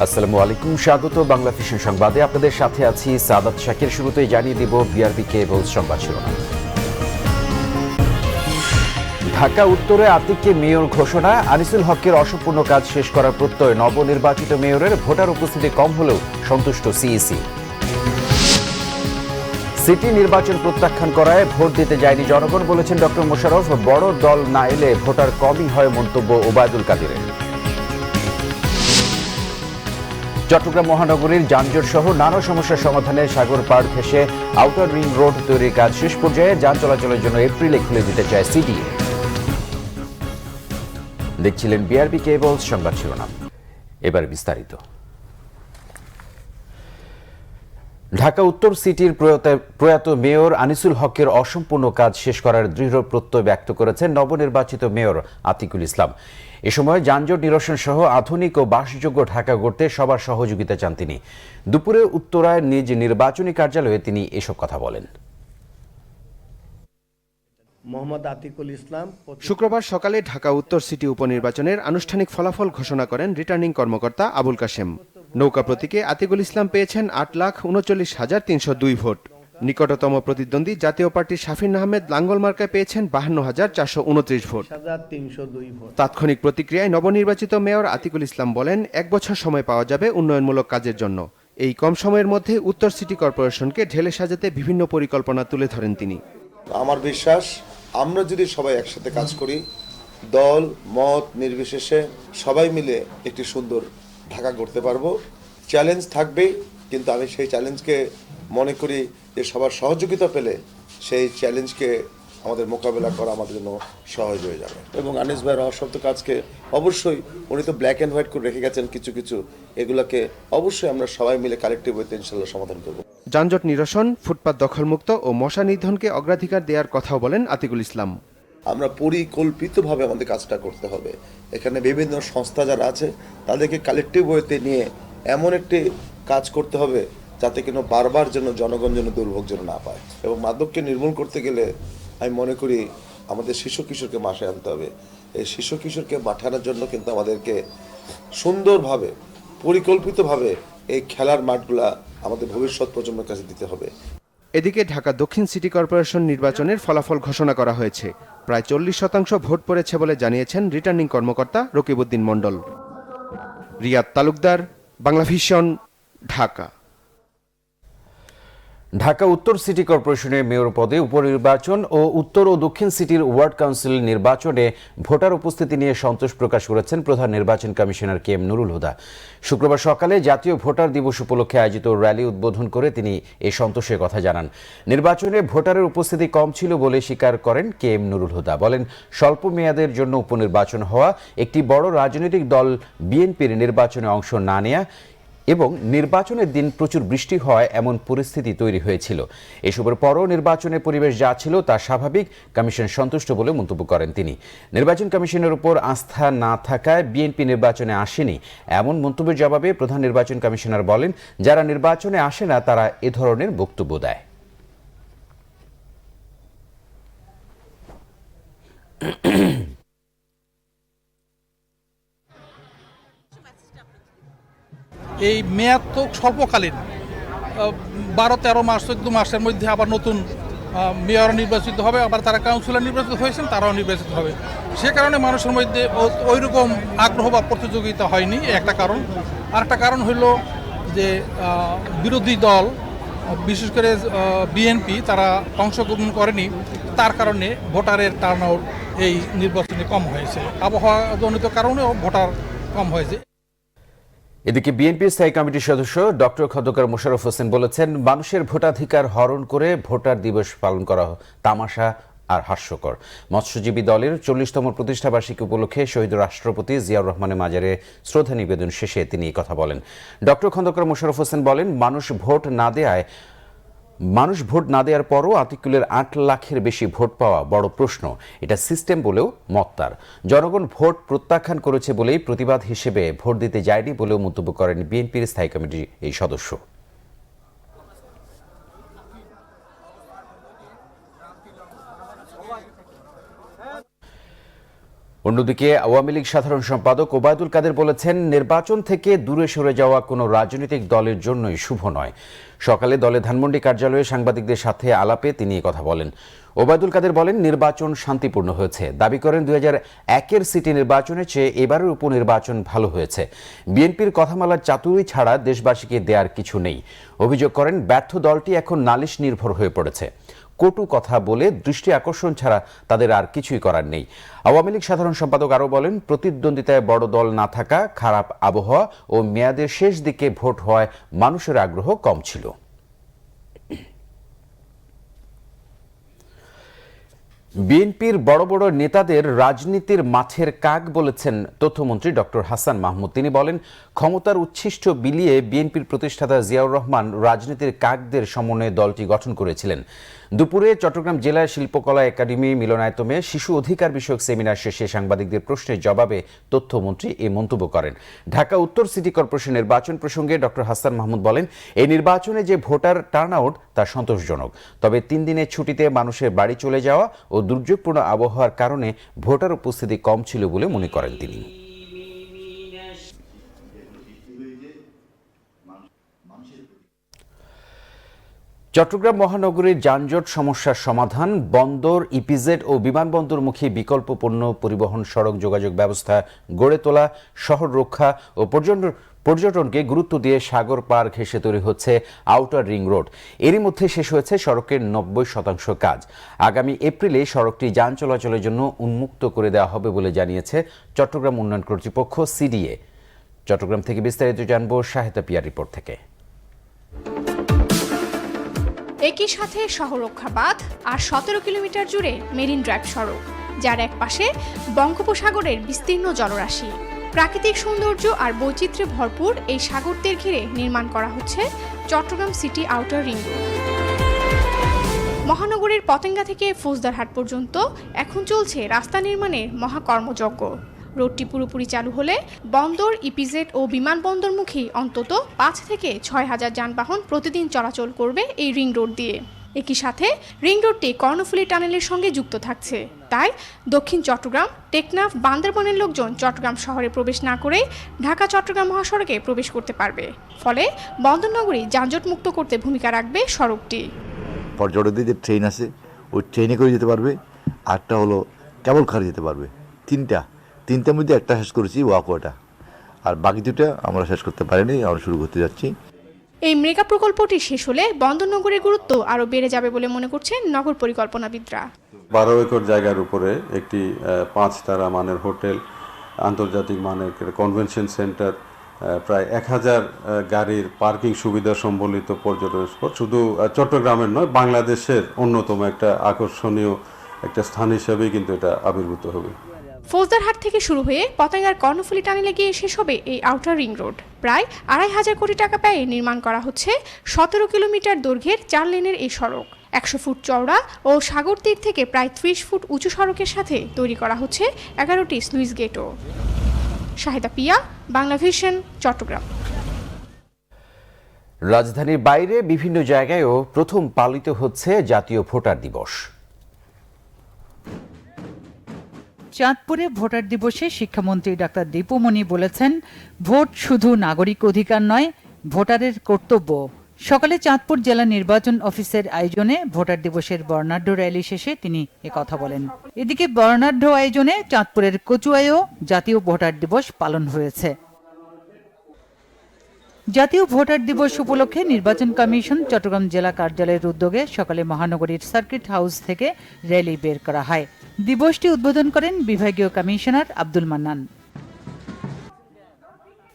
আসসালামু আলাইকুম, স্বাগত বাংলা ভিশন সংবাদে। আপনাদের সাথে আছি সাদাত শাকির। শুরুতেই জানিয়ে দেব বিআরবি কেবল সংবাদ শিরোনাম। ঢাকা উত্তরে আতিককে মেয়র ঘোষণা, আনিসুল হকের অসম্পূর্ণ কাজ শেষ করার প্রত্যয়। নবনির্বাচিত মেয়রের ভোটার উপস্থিতি কম হলেও সন্তুষ্ট সিইসি। সিটি নির্বাচন প্রত্যাখ্যান করায় ভোট দিতে যায়নি জনগণ, বলেছেন ডক্টর মোশাররফ। বড় দল না এলে ভোটার কমই হয়, মন্তব্য ওবায়দুল কাদেরের। চট্টগ্রাম মহানগরীর যানজট সহ নানা সমস্যার সমাধানে সাগর পাড় ঘেঁষে আউটার রিং রোড তৈরির কাজ শেষ পর্যায়ে। যান চলাচলের জন্য এপ্রিলে খুলে দিতে চায় সিটি। দেখছিলেন বিআরবি কেবল সংবাদ শিরোনাম, এবার বিস্তারিত। ঢাকা উত্তর সিটির প্রয়াত মেয়র আনিসুল হকের অসম্পূর্ণ কাজ শেষ করার দৃঢ় প্রত্যয় ব্যক্ত করেছেন নবনির্বাচিত মেয়র আতিকুল ইসলাম। এ সময় যানজট নিরসন সহ আধুনিক ও বাসযোগ্য ঢাকা গড়তে সবার সহযোগিতা চান তিনি। দুপুরে উত্তরায় নিজ নির্বাচনী কার্যালয়ে তিনি এসব কথা বলেন। শুক্রবার সকালে ঢাকা উত্তর সিটি উপনির্বাচনের আনুষ্ঠানিক ফলাফল ঘোষণা করেন রিটার্নিং কর্মকর্তা আবুল কাশেম। নৌকা প্রতীকে আতিকুল ইসলাম পেয়েছেন ৮,৩৯,৩০২ ভোট। নিকটতম প্রতিদ্বন্দ্বী জাতীয় পার্টির শাফিন আহমেদ লাঙ্গল মার্কায় পেয়েছেন ৫২,৪২৯ ভোট। তাৎক্ষণিক প্রতিক্রিয়ায় নবনির্বাচিত মেয়র আতিকুল ইসলাম বলেন, ১ বছর সময় পাওয়া যাবে উন্নয়নমূলক কাজের জন্য। এই কম সময়ের মধ্যে উত্তর সিটি কর্পোরেশনকে ঢেলে সাজাতে বিভিন্ন পরিকল্পনা তুলে ধরেন তিনি। আমার বিশ্বাস, আমরা যদি সবাই একসাথে কাজ করি, দল মত নির্বিশেষে সবাই মিলে একটি সুন্দর ঢাকা গড়তে পারবো। চ্যালেঞ্জ থাকবেই, কিন্তু আমি সেই চ্যালেঞ্জকে মনে করি যে সবার সহযোগিতা পেলে সেই চ্যালেঞ্জকে আমাদের মোকাবেলা করা আমাদের জন্য সহজ হয়ে যাবে। এবং আনিস ভাইয়ের অসমাপ্ত কাজকে অবশ্যই উনি তো ব্ল্যাক অ্যান্ড হোয়াইট করে রেখে গেছেন কিছু কিছু, এগুলোকে অবশ্যই আমরা সবাই মিলে কালেক্টিভ ওয়েতে ইনশাল্লাহ সমাধান করব। যানজট নিরসন, ফুটপাত দখলমুক্ত ও মশা নিধনকে অগ্রাধিকার দেওয়ার কথাও বলেন আতিকুল ইসলাম। আমরা পরিকল্পিতভাবে আমাদের কাজটা করতে হবে। এখানে বিভিন্ন সংস্থা যারা আছে তাদেরকে কালেক্টিভ ওয়েতে নিয়ে এমন একটি কাজ করতে হবে যাতে কিনা বারবার যেন জনগণ যেন দুর্ভোগ যেন না পায়। এবং মাদককে নির্মূল করতে গেলে আমি মনে করি আমাদের শিশু কিশোরকে মাঠে আনতে হবে। এই শিশু কিশোরকে মাঠে আনার জন্য কিন্তু আমাদেরকে সুন্দরভাবে পরিকল্পিতভাবে এই খেলার মাঠগুলা আমাদের ভবিষ্যৎ প্রজন্মের কাছে দিতে হবে। এদিকে ঢাকা দক্ষিণ সিটি কর্পোরেশন নির্বাচনের ফলাফল ঘোষণা করা হয়েছে। প্রায় 40% ভোট পড়েছে বলে জানিয়েছেন রিটার্নিং কর্মকর্তা রকিবউদ্দিন মণ্ডল। রিয়াদ তালুকদার, বাংলা ভিশন, ঢাকা। ঢাকা উত্তর সিটি কর্পোরেশনের মেয়র পদে উপনির্বাচন ও উত্তর ও দক্ষিণ সিটির ওয়ার্ড কাউন্সিল নির্বাচনে ভোটার উপস্থিতি নিয়ে সন্তোষ প্রকাশ করেছেন প্রধান নির্বাচন commissioner K M Nurul Huda. শুক্রবার সকালে জাতীয় ভোটার দিবস উপলক্ষে আয়োজিত র্যালি উদ্বোধন করে তিনি এই সন্তোষের কথা জানান। নির্বাচনে ভোটারের উপস্থিতি কম ছিল বলে স্বীকার করেন কে এম নুরুল হুদা। বলেন, স্বল্প মেয়াদের জন্য উপনির্বাচন হওয়া, একটি বড় রাজনৈতিক দল বিএনপির নির্বাচনে অংশ না নেয়া এবং নির্বাচনের দিন প্রচুর বৃষ্টি হওয়ায় এমন পরিস্থিতি তৈরি হয়েছিল। এসবের পরও নির্বাচনের পরিবেশ যা ছিল তা স্বাভাবিক, কমিশন সন্তুষ্ট বলে মন্তব্য করেন তিনি। নির্বাচন কমিশনের উপর আস্থা না থাকায় বিএনপি নির্বাচনে আসেনি, এমন মন্তব্যের জবাবে প্রধান নির্বাচন কমিশনার বলেন, যারা নির্বাচনে আসে না তারা এ ধরনের বক্তব্য দেয়। এই মেয়াদ তো স্বল্পকালীন, 12-13 মাস 14 মাসের মধ্যে আবার নতুন মেয়র নির্বাচিত হবে, আবার তারা কাউন্সিলর নির্বাচিত হয়েছেন, তারাও নির্বাচিত হবে। সে কারণে মানুষের মধ্যে ওই রকম আগ্রহ বা প্রতিযোগিতা হয়নি, একটা কারণ। আরেকটা কারণ হইল যে বিরোধী দল, বিশেষ করে বিএনপি, তারা অংশগ্রহণ করেনি, তার কারণে ভোটারের টার্নআউট এই নির্বাচনে কম হয়েছে। আবহাওয়াজনিত কারণেও ভোটার কম হয়েছে। এদিকে বিএনপির স্থায়ী কমিটির সদস্য ডক্টর খন্দকার মোশাররফ হোসেন বলেছেন, মানুষের ভোটাধিকার হরণ করে ভোটার দিবস পালন করা তামাশা আর হাস্যকর। মৎস্যজীবী দলের 40তম প্রতিষ্ঠাবার্ষিকী উপলক্ষে শহীদ রাষ্ট্রপতি জিয়াউর রহমানের মাজারে শ্রদ্ধা নিবেদন শেষে তিনি এই কথা বলেন। ডক্টর খন্দকার মোশাররফ হোসেন বলেন, মানুষ ভোট না দেওয়ার পরও আতিকুলের 8 লাখের বেশি ভোট পাওয়া বড় প্রশ্ন। এটা সিস্টেম বলেও মত তার। জনগণ ভোট প্রত্যাখ্যান করেছে বলেই প্রতিবাদ হিসেবে ভোট দিতে যায়নি বলেও মন্তব্য করেন বিএনপির স্থায়ী কমিটির এই সদস্য। অন্যদিকে আওয়ামী লীগ সাধারণ সম্পাদক ওবায়দুল কাদের বলেছেন, নির্বাচন থেকে দূরে সরে যাওয়া কোনো রাজনৈতিক দলের জন্যই শুভ নয়। সকালে দলে ধানমন্ডি কার্যালয়ে সাংবাদিকদের সাথে আলাপে তিনি কথা বলেন। ওবায়দুল কাদের বলেন, নির্বাচন শান্তিপূর্ণ হয়েছে। দাবি করেন 2001-এর সিটি নির্বাচনের চেয়ে এবারের উপনির্বাচন ভালো হয়েছে। বিএনপির কথামালার চাতুরি ছাড়া দেশবাসীকে দেওয়ার কিছু নেই। অভিযোগ করেন, ব্যর্থ দলটি এখন নালিশ নির্ভর হয়ে পড়েছে। কটু কথা বলে দৃষ্টি আকর্ষণ ছাড়া তাদের আর কিছুই করার নেই। আওয়ামী লীগ সাধারণ সম্পাদক আরও বলেন, প্রতিদ্বন্দ্বিতায় বড় দল না থাকা, খারাপ আবহাওয়া ও মেয়াদের শেষ দিকে ভোট হওয়ায় মানুষের আগ্রহ কম ছিল। বিএনপির বড় বড় নেতাদের রাজনীতির মাঠের কাক বলেছেন তথ্যমন্ত্রী ডক্টর হাসান মাহমুদ। তিনি বলেন, ক্ষমতার উচ্ছিষ্ট বিলিয়ে বিএনপির প্রতিষ্ঠাতা জিয়াউর রহমান রাজনীতির কাকদের সমন্বয়ে দলটি গঠন করেছিলেন। দুপুরে চট্টগ্রাম জেলা শিল্পকলা একাডেমি মিলনায়তনে শিশু অধিকার বিষয়ক সেমিনার শেষে সাংবাদিকদের প্রশ্নের জবাবে তথ্যমন্ত্রী এই মন্তব্য করেন। ঢাকা উত্তর সিটি কর্পোরেশন নির্বাচন প্রসঙ্গে ডক্টর হাসান মাহমুদ বলেন, এই নির্বাচনে যে ভোটার টার্নআউট তা সন্তোষজনক। তবে 3 দিনের ছুটিতে মানুষের বাড়ি চলে যাওয়া ও দুর্যোগপূর্ণ আবহাওয়ার কারণে ভোটার উপস্থিতি কম ছিল বলে মনে করেন তিনি। চট্টগ্রাম মহানগরীর যানজট সমস্যার সমাধান, বন্দর, ইপিজেড ও বিমানবন্দরমুখী বিকল্প পণ্য পরিবহন সড়ক যোগাযোগ ব্যবস্থা গড়ে তোলা, শহর রক্ষা ও পর্যটনকে গুরুত্ব দিয়ে সাগর পার ঘেঁষে তৈরি হচ্ছে আউটার রিং রোড। এরই মধ্যে শেষ হয়েছে সড়কের 90% কাজ। আগামী এপ্রিলে সড়কটি যান চলাচলের জন্য উন্মুক্ত করে দেওয়া হবে বলে জানিয়েছে চট্টগ্রাম উন্নয়ন কর্তৃপক্ষ সিডিএ। চট্টগ্রাম থেকে বিস্তারিত জানব শাহেদা পিয়ার রিপোর্ট থেকে। একই সাথে শহররক্ষা বাঁধ আর 17 কিলোমিটার জুড়ে মেরিন ড্রাইভ সড়ক, যার এক পাশে বঙ্গোপসাগরের বিস্তীর্ণ জলরাশি। প্রাকৃতিক সৌন্দর্য আর বৈচিত্র্যে ভরপুর এই সাগর তীর ঘিরে নির্মাণ করা হচ্ছে Chattogram city outer ring road. মহানগরীর পতেঙ্গা থেকে ফৌজদারহাট পর্যন্ত এখন চলছে রাস্তা নির্মাণের মহাকর্মযজ্ঞ। রোডটি পুরোপুরি চালু হলে বন্দর, ইপিজেড ও বিমানবন্দরমুখী অন্তত 5 থেকে 6 হাজার যানবাহন প্রতিদিন চলাচল করবে এই রিং রোড দিয়ে। একই সাথে রিং রোডটি কর্ণফুলী টানেলের সঙ্গে যুক্ত থাকছে। তাই দক্ষিণ চট্টগ্রাম, টেকনাফ, বান্দরবানের লোকজন চট্টগ্রাম শহরে প্রবেশ না করে ঢাকা চট্টগ্রাম মহাসড়কে প্রবেশ করতে পারবে। ফলে বন্দরনগরী যানজট মুক্ত করতে ভূমিকা রাখবে সড়কটি। পর্যটকদের যে ট্রেন আছে ওই ট্রেনে করে যেতে পারবে, আরটা হলো কেবল কারে যেতে পারবে। তিনটার মধ্যে একটা শেষ করেছি, ওয়াকওয়েটা, আর বাকি দুটা আমরা শেষ করতে পারিনি, আমরা শুরু করতে যাচ্ছি। এই মেগা প্রকল্পটি শেষ হলে বন্দরনগরীর গুরুত্ব আরও বেড়ে যাবে বলে মনে করছেন নগর পরিকল্পনাবিদরা। 12 একর জায়গার উপরে একটি 5 তারা মানের হোটেল, আন্তর্জাতিক মানের কনভেনশন সেন্টার, প্রায় 1000 গাড়ির পার্কিং সুবিধা সম্বলিত পর্যটন স্পট শুধু চট্টগ্রামের নয়, বাংলাদেশের অন্যতম একটা আকর্ষণীয় একটা স্থান হিসেবেই কিন্তু এটা আবির্ভূত হবে। ফৌজদারহাট থেকে শুরু হয়ে পতেঙ্গার কর্ণফুলী টানেলে গিয়ে শেষ হবে এই আউটার রিং রোড। প্রায় 2,500 কোটি টাকা ব্যয়ে নির্মাণ করা হচ্ছে 17 কিলোমিটার দৈর্ঘ্যের 4 লেনের এই সড়ক। 100 ফুট চওড়া ও সাগর তীর থেকে প্রায় 30 ফুট উঁচু সড়কের সাথে তৈরি করা হচ্ছে 11টি স্লুইস গেটও। শাহেদা পিয়া, বাংলা ভিশন, চট্টগ্রাম। রাজধানীর বাইরে বিভিন্ন জায়গায়ও প্রথম পালিত হচ্ছে জাতীয় ভোটার দিবস। চাঁদপুরে ভোটার দিবসে শিক্ষামন্ত্রী ডাক্তার দীপুমণি বলেছেন, ভোট শুধু নাগরিক অধিকার নয়, ভোটারের কর্তব্য। সকালে চাঁদপুর জেলা নির্বাচন অফিসের আয়োজনে ভোটার দিবসের বর্ণাঢ্য র্যালি শেষে তিনি একথা বলেন। এদিকে বর্ণাঢ্য আয়োজনে চাঁদপুরের কচুয়ায়ও জাতীয় ভোটার দিবস পালন হয়েছে। জাতীয় ভোটার দিবস উপলক্ষে নির্বাচন কমিশন চট্টগ্রাম জেলা কার্যালয়ের উদ্যোগে সকালে মহানগরীর সার্কিট হাউস থেকে র্যালি বের করা হয়। দিবসটি উদ্বোধন করেন বিভাগীয় কমিশনার আব্দুল মান্নান।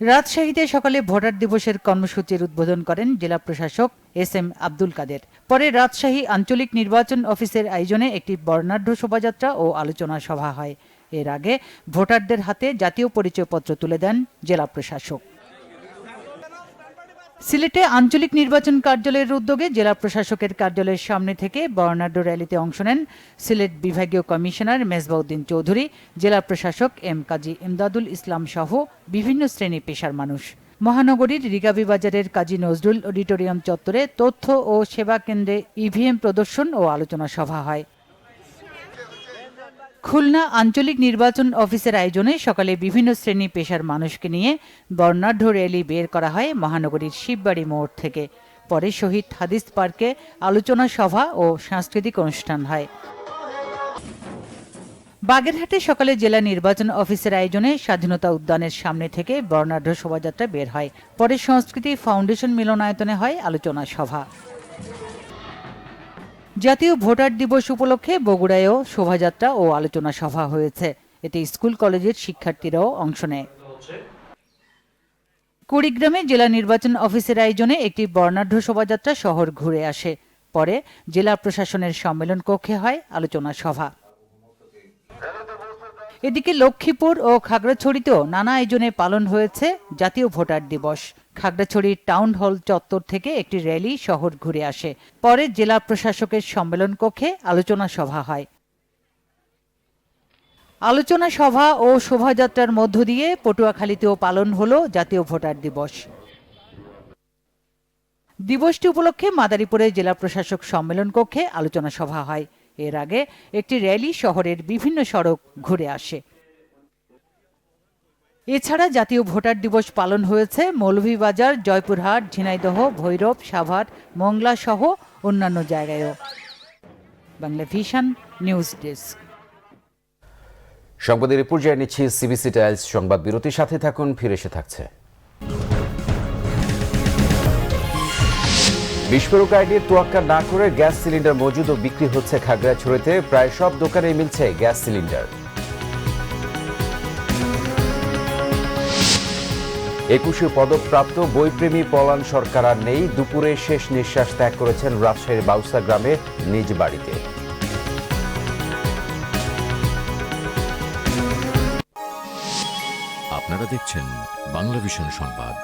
রাজশাহীতে সকালে ভোটার দিবসের কর্মসূচির উদ্বোধন করেন জেলা প্রশাসক SM আব্দুল কাদের। পরে রাজশাহী আঞ্চলিক নির্বাচন অফিসের আয়োজনে একটি বর্ণাঢ্য শোভাযাত্রা ও আলোচনা সভা হয়। এর আগে ভোটারদের হাতে জাতীয় পরিচয়পত্র তুলে দেন জেলা প্রশাসক। সিলেটে আঞ্চলিক নির্বাচন কার্যালয়ের উদ্যোগে জেলা প্রশাসকের কার্যালয়ের সামনে থেকে বর্ণাঢ্য র্যালিতে অংশ নেন সিলেট বিভাগীয় কমিশনার মেজবাউদ্দিন চৌধুরী, জেলা প্রশাসক কাজী ইমদাদুল ইসলাম সহ বিভিন্ন শ্রেণী পেশার মানুষ। মহানগরীর রিগাবি বাজারের কাজী নজরুল অডিটোরিয়াম চত্বরে তথ্য ও সেবা কেন্দ্রে EVM প্রদর্শন ও আলোচনা সভা হয়। খুলনা আঞ্চলিক নির্বাচন অফিসের আয়োজনে সকালে বিভিন্ন শ্রেণী পেশার মানুষকে নিয়ে বর্ণাঢ্য র্যালি বের করা হয় মহানগরীর শিববাড়ি মোড় থেকে। পরে শহীদ হাদিস পার্কে আলোচনা সভা ও সাংস্কৃতিক অনুষ্ঠান হয়। বাগেরহাটে সকালে জেলা নির্বাচন অফিসের আয়োজনে স্বাধীনতা উদ্যানের সামনে থেকে বর্ণাঢ্য শোভাযাত্রা বের হয়। পরে সংস্কৃতি ফাউন্ডেশন মিলনায়তনে হয় আলোচনা সভা। জাতীয় ভোটার দিবস উপলক্ষে বগুড়ায়ও শোভাযাত্রা ও আলোচনা সভা হয়েছে। এতে স্কুল কলেজের শিক্ষার্থীরাও অংশ নেয়। কুড়িগ্রামে জেলা নির্বাচন অফিসের আয়োজনে একটি বর্ণাঢ্য শোভাযাত্রা শহর ঘুরে আসে। পরে জেলা প্রশাসনের সম্মেলন কক্ষে হয় আলোচনা সভা। এদিকে লক্ষ্মীপুর ও খাগড়াছড়িতেও নানা আয়োজনে পালন হয়েছে জাতীয় ভোটার দিবস। খাগড়াছড়ির টাউন হল চত্বর থেকে একটি র্যালি শহর ঘুরে আসে। পরে জেলা প্রশাসকের সম্মেলন কক্ষে আলোচনা সভা হয়। আলোচনা সভা ও শোভাযাত্রার মধ্য দিয়ে পটুয়াখালীতেও পালন হলো জাতীয় ভোটার দিবস। দিবসটি উপলক্ষে মাদারীপুরে জেলা প্রশাসক সম্মেলন কক্ষে আলোচনা সভা হয়। এর আগে একটি র্যালি শহরের বিভিন্ন সড়ক ঘুরে আসে। এছাড়া জাতীয় ভোটার দিবস পালন হয়েছে মৌলভীবাজার, জয়পুরহাট, ঝিনাইদহ, ভৈরব, সাভার, মংলা সহ অন্যান্য জায়গায়ও। Bangla vision news desk. সংবাদের রিপোর্ট জানিয়ে নিচ্ছি সিবিসি টাইলস। সংবাদ বিরতির সাথে থাকুন, ফিরে এসে থাকছে। বিস্ফোরক আইডির তোয়াক্কা না করে গ্যাস সিলিন্ডার মজুদ ও বিক্রি হচ্ছে খাগড়াছড়িতে। প্রায় সব দোকানে মিলছে গ্যাস সিলিন্ডার। 21 পদকপ্রাপ্ত বইপ্রেমী পলান সরকার আর নেই। দুপুরে শেষ নিঃশ্বাস ত্যাগ করেছেন রাজশাহীর বাউসা গ্রামে নিজ বাড়িতে। আপনারা দেখছেন বাংলা ভিশন সংবাদ।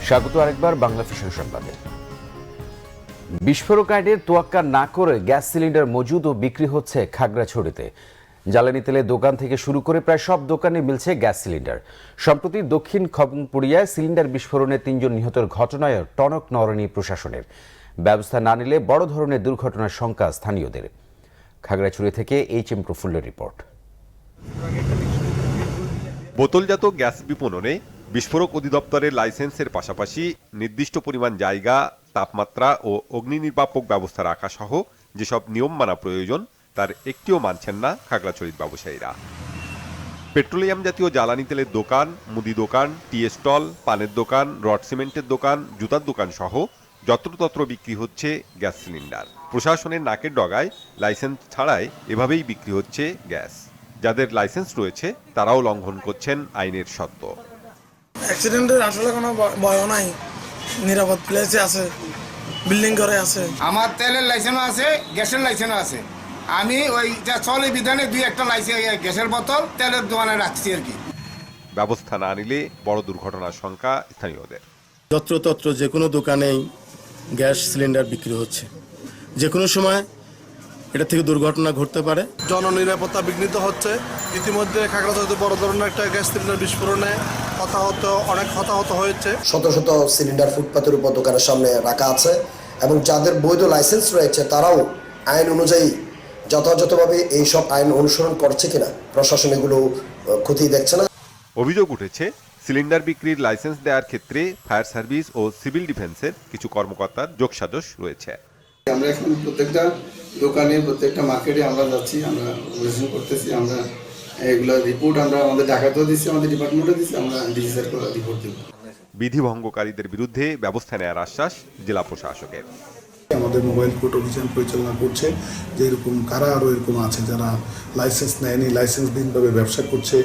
স্বাগত আরেকবার বাংলা ভিশন সংবাদে। বিস্ফোরক আইনের তোয়াক্কা না করে গ্যাস সিলিন্ডার মজুদ ও বিক্রি হচ্ছে খাগড়াছড়িতে। জ্বালানি তেলের দোকান থেকে শুরু করে প্রায় সব দোকানে মিলছে গ্যাস সিলিন্ডার। সম্প্রতি দক্ষিণ খবংপুরিয়ায় সিলিন্ডার বিস্ফোরণে 3 জন নিহতের ঘটনায় টনক নড়েনি প্রশাসনের। ব্যবস্থা না নিলে বড় ধরনের দুর্ঘটনার শঙ্কা স্থানীয়দের। খাগড়াছড়ি থেকে HM প্রফুল্লের রিপোর্ট। বোতলজাত গ্যাস বিপণনে বিস্ফোরক অধিদপ্তরের লাইসেন্সের পাশাপাশি নির্দিষ্ট পরিমাণ জায়গা, তাপমাত্রা ও অগ্নি নির্বাপক ব্যবস্থা রাখা সহ যেসব নিয়ম মানা প্রয়োজন তার একটিও মানছেন না খাগড়াছড়ির ব্যবসায়ীরা। পেট্রোলিয়াম জাতীয় জ্বালানি তেলের দোকান, মুদি দোকান, টি স্টল, পানের দোকান, রড সিমেন্টের দোকান, জুতার দোকান সহ যত্রতত্র বিক্রি হচ্ছে গ্যাস সিলিন্ডার। প্রশাসনের নাকের ডগায় লাইসেন্স ছাড়াই এভাবেই বিক্রি হচ্ছে গ্যাস। যাদের লাইসেন্স রয়েছে তারাও লঙ্ঘন করছেন আইনের শর্ত। অ্যাক্সিডেন্টের আসলে কোনো ভয় নাই, নিরাপদ প্লেসে আছে, বিল্ডিং করে আছে। আমার তেলের লাইসেন্স আছে, গ্যাসের লাইসেন্স আছে। আমি ওইটা চলে বিধানে 2-1টা লাইসেন্স গ্যাসের বোতল তেলের দোকানে রাখছি আর কি। ব্যবস্থা না নিলে বড় দুর্ঘটনার শঙ্কা স্থানীয়দের। যত্রতত্র যে কোনো দোকানেই গ্যাস সিলিন্ডার বিক্রি হচ্ছে। যে কোনো সময় এটা থেকে দুর্ঘটনা ঘটতে পারে। জননিরাপত্তা বিঘ্নিত হচ্ছে। ইতিমধ্যে খাগড়াছড়িতে বড় ধরনের একটা গ্যাস সিলিন্ডার বিস্ফোরণে অনেক হতাহত হয়েছে। শত শত সিলিন্ডার ফুটপাতের উপর দোকানের সামনে রাখা আছে এবং যাদের বৈধ লাইসেন্স রয়েছে তারাও আইন অনুযায়ী যথাযথভাবে এইসব আইন অনুসরণ করছে কিনা প্রশাসন এগুলো খতিয়ে দেখছে না। অভিযোগ উঠেছে সিলিন্ডার বিক্রির লাইসেন্স দেওয়ার ক্ষেত্রে ফায়ার সার্ভিস ও সিভিল ডিফেন্সের কিছু কর্মকর্তার যোগসাজশ রয়েছে। আমরা এখন প্রত্যেকটা দোকানে, প্রত্যেকটা মার্কেটে আমরা যাচ্ছি, আমরা অভিযান করতেছি। আমরা এগুলো রিপোর্ট আমরা আমাদের ঢাকাতেও দিচ্ছি, আমাদের ডিপার্টমেন্টও দিচ্ছি, আমরা ডিসি স্যারকে রিপোর্ট দেব। বিধি ভঙ্গকারীদের বিরুদ্ধে ব্যবস্থা নেওয়ার আশ্বাস জেলা প্রশাসকের। আমাদের মোবাইল কোর্ট অভিযান পরিচালনা করছে যে এরকম কারা আরও এরকম আছে যারা লাইসেন্স নেয়নি, লাইসেন্সবিহীনভাবে ব্যবসা করছে।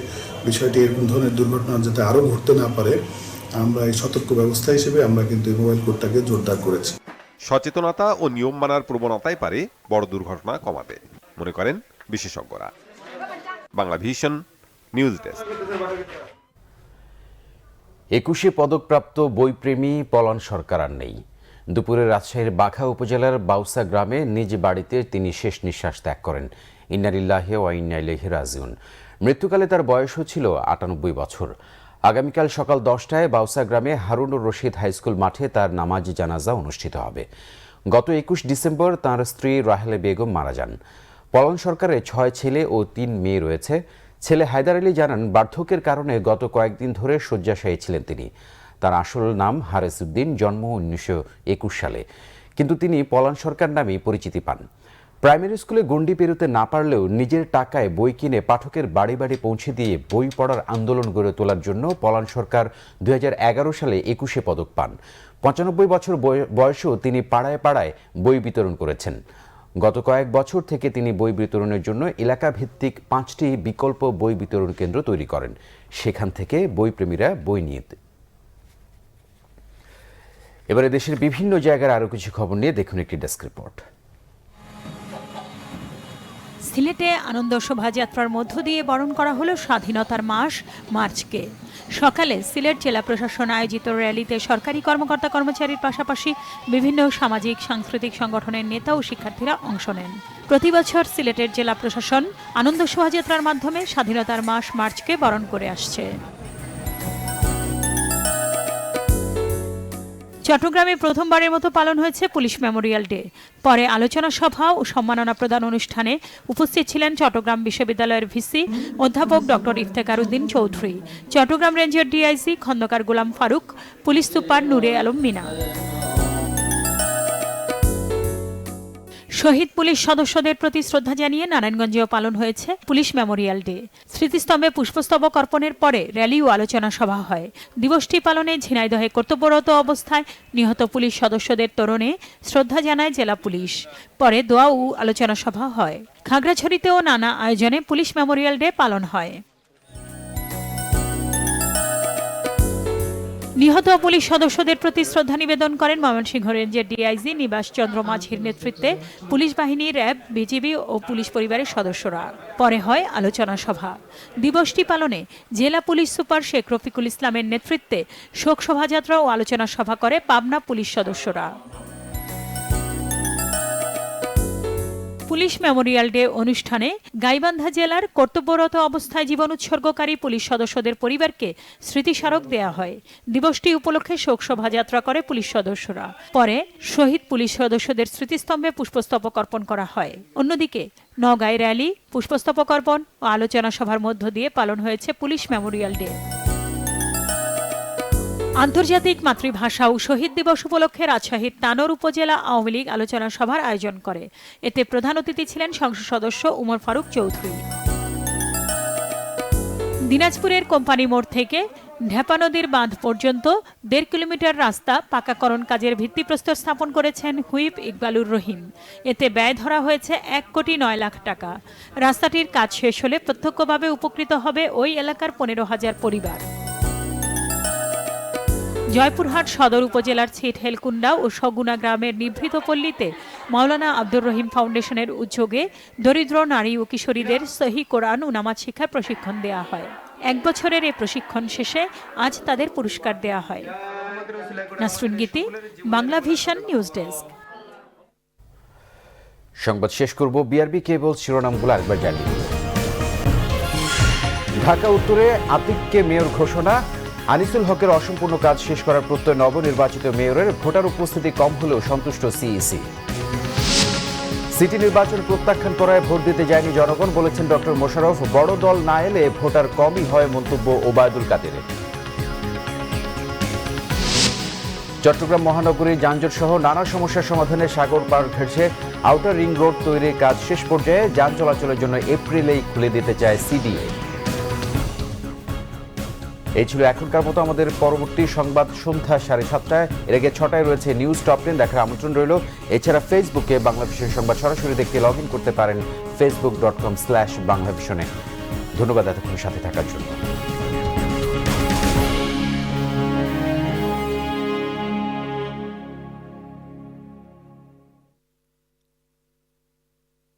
বিষয়টি এরকম ধরনের দুর্ঘটনা যাতে আরও ঘটতে না পারে আমরা এই সতর্ক ব্যবস্থা হিসেবে আমরা কিন্তু এই মোবাইল কোর্টটাকে জোরদার করেছি। সচেতনতা ও নিয়ম মানার প্রবণতাই পারে বড় দুর্ঘটনা কমাতে, মনে করেন বিশেষজ্ঞরা। Bangla vision news desk. 21 পদকপ্রাপ্ত বইপ্রেমী পলান সরকার আর নেই। দুপুরে রাজশাহীর বাঘা উপজেলার বাউসা গ্রামে নিজ বাড়িতে তিনি শেষ নিঃশ্বাস ত্যাগ করেন। ইন্না লিল্লাহি ওয়া ইন্না ইলাইহি রাজিউন। মৃত্যুকালে তার বয়স ছিল 98 বছর। আগামীকাল সকাল 10টায় বাউসা গ্রামে হারুনুর রশিদ হাইস্কুল মাঠে তার নামাজ জানাজা অনুষ্ঠিত হবে। গত 21 ডিসেম্বর তাঁর স্ত্রী রাহেলা বেগম মারা যান। পলান সরকারের 6 ছেলে ও 3 মেয়ে রয়েছে। ছেলে হায়দার আলী জানান, বার্ধক্যের কারণে গত কয়েকদিন ধরে শয্যাশায়ী ছিলেন তিনি। তার আসল নাম হারেস উদ্দিন, জন্ম 1921 সালে, কিন্তু তিনি পলান সরকার নামেই পরিচিতি পান। প্রাইমারি স্কুলে গণ্ডি পেরোতে না পারলেও নিজের টাকায় বই কিনে পাঠকের বাড়ি বাড়ি পৌঁছে দিয়ে বই পড়ার আন্দোলন গড়ে তোলার জন্য পলান সরকার 2011 সালে 21 পদক পান। 95 বছর বয়সেও তিনি পাড়ায় পাড়ায় বই বিতরণ করেছেন। গত কয়েক বছর থেকে তিনি বই বিতরণের জন্য এলাকাভিত্তিক 5টি বিকল্প বই বিতরণ কেন্দ্র তৈরি করেন। সেখান থেকে বইপ্রেমীরা বই নিয়ে। এবারে দেশের বিভিন্ন জায়গার আরও কিছু খবর নিয়ে দেখুন একটি ডেস্ক রিপোর্ট। সিলেটে আনন্দ শোভাযাত্রার মধ্য দিয়ে বরণ করা হলো স্বাধীনতার মাস মার্চকে। সকালে সিলেট জেলা প্রশাসন আয়োজিত র্যালিতে সরকারি কর্মকর্তা কর্মচারীর পাশাপাশি বিভিন্ন সামাজিক সাংস্কৃতিক সংগঠনের নেতা ও শিক্ষার্থীরা অংশ নেন। প্রতি বছর সিলেটের জেলা প্রশাসন আনন্দ শোভাযাত্রার মাধ্যমে স্বাধীনতার মাস মার্চকে বরণ করে আসছে। চট্টগ্রামে প্রথমবারের মতো পালন হয়েছে পুলিশ মেমোরিয়াল ডে। পরে আলোচনা সভা ও সম্মাননা প্রদান অনুষ্ঠানে উপস্থিত ছিলেন চট্টগ্রাম বিশ্ববিদ্যালয়ের ভিসি অধ্যাপক ডক্টর ইফতেখার উদ্দিন চৌধুরী, চট্টগ্রাম রেঞ্জের DIC Khandakar Golam Faruk, police super নূরে আলম মিনা। শহীদ পুলিশ সদস্যদের প্রতি শ্রদ্ধা জানিয়ে নারায়ণগঞ্জেও পালন হয়েছে পুলিশ মেমোরিয়াল ডে। স্মৃতিস্তম্ভে পুষ্পস্তবক অর্পণের পরে র্যালি ও আলোচনা সভা হয়। দিবসটি পালনে ঝিনাইদহে কর্তব্যরত অবস্থায় নিহত পুলিশ সদস্যদের তরণে শ্রদ্ধা জানায় জেলা পুলিশ। পরে দোয়া ও আলোচনা সভা হয়। খাগড়াছড়িতেও নানা আয়োজনে পুলিশ মেমোরিয়াল ডে পালন হয়। নিহত পুলিশ সদস্যদের প্রতি শ্রদ্ধা নিবেদন করেন ময়মনসিংহ রেঞ্জের ডিআইজি নিবাস চন্দ্র মাঝির নেতৃত্বে পুলিশ বাহিনী, র্যাব, বিজিবি ও পুলিশ পরিবারের সদস্যরা। পরে হয় আলোচনা সভা। দিবসটি পালনে জেলা পুলিশ সুপার শেখ রফিকুল ইসলামের নেতৃত্বে শোক শোভাযাত্রা ও আলোচনা সভা করে পাবনা পুলিশ সদস্যরা। পুলিশ মেমোরিয়াল ডে অনুষ্ঠানে গাইবান্ধা জেলার কর্তব্যরত অবস্থায় জীবন উৎসর্গকারী পুলিশ সদস্যদের পরিবারকে স্মৃতিস্মারক দেয়া হয়। দিবসটি উপলক্ষে শোক শোভাযাত্রা করে পুলিশ সদস্যরা। পরে শহীদ পুলিশ সদস্যদের স্মৃতিস্তম্ভে পুষ্পস্তবক অর্পণ করা হয়। অন্যদিকে নওগাঁয় র্যালি, পুষ্পস্তবক অর্পণ ও আলোচনা সভার মধ্য দিয়ে পালন হয়েছে পুলিশ মেমোরিয়াল ডে। আন্তর্জাতিক মাতৃভাষা ও শহীদ দিবস উপলক্ষে রাজশাহীর তানোর উপজেলা আওয়ামী লীগ আলোচনা সভার আয়োজন করে। এতে প্রধান অতিথি ছিলেন সংসদ সদস্য উমর ফারুক চৌধুরী। দিনাজপুরের কোম্পানি মোড় থেকে ঢেপা নদীর বাঁধ পর্যন্ত 1.5 কিলোমিটার রাস্তা পাকাকরণ কাজের ভিত্তিপ্রস্তর স্থাপন করেছেন হুইপ ইকবালুর রহিম। এতে ব্যয় ধরা হয়েছে 1,09,00,000 টাকা। রাস্তাটির কাজ শেষ হলে প্রত্যক্ষভাবে উপকৃত হবে ওই এলাকার 15,000 পরিবার। জয়পুরহাট সদর উপজেলার ছিটহেলকুন্ডা ও সগুনা গ্রামের নিভৃত পল্লীতে মাওলানা আব্দুর রহিম ফাউন্ডেশনের উদ্যোগে দরিদ্র নারী ও কিশোরীদের সহি কোরআন ও নামাজ শিক্ষার প্রশিক্ষণ দেওয়া হয়। 1 বছরের এই প্রশিক্ষণ শেষে আজ তাদের পুরস্কার দেওয়া হয়। নাসরিন গীতি, বাংলা ভিশন নিউজ ডেস্ক। সংবাদ শেষ করব বিআরবি কেবল শিরোনামগুলো আরেকবার জানিয়ে দিই। ঢাকা উত্তরে আতিককে মেয়র ঘোষণা। আনিসুল হকের অসম্পূর্ণ কাজ শেষ করার প্রত্যয় নবনির্বাচিত মেয়রের। ভোটার উপস্থিতি কম হলেও সন্তুষ্ট সিইসি। সিটি নির্বাচন প্রত্যাখ্যান করায় ভোট দিতে যায়নি জনগণ, বলেছেন ডক্টর মোশাররফ। বড় দল না এলে ভোটার কমই হয়, মন্তব্য ওবায়দুল কাদেরের। চট্টগ্রাম মহানগরীর যানজট সহ নানা সমস্যার সমাধানে সাগর পার ঘেঁষে আউটার রিং রোড তৈরির কাজ শেষ পর্যায়ে। যান চলাচলের জন্য এপ্রিলেই খুলে দিতে চায় সিডিএ। এই ছিল এখনকার মতো আমাদের পরবর্তী সংবাদ সন্ধ্যা 7:30। এর আগে 6টায় রয়েছে নিউজ টপ 10 দেখার আমন্ত্রণ রইল। এছাড়া ফেসবুকে বাংলা ভিশন সংবাদ সরাসরি দেখতে লগ ইন করতে পারেন facebook.com/বাংলাভিশনে। ধন্যবাদ এতক্ষণ সাথে থাকার জন্য।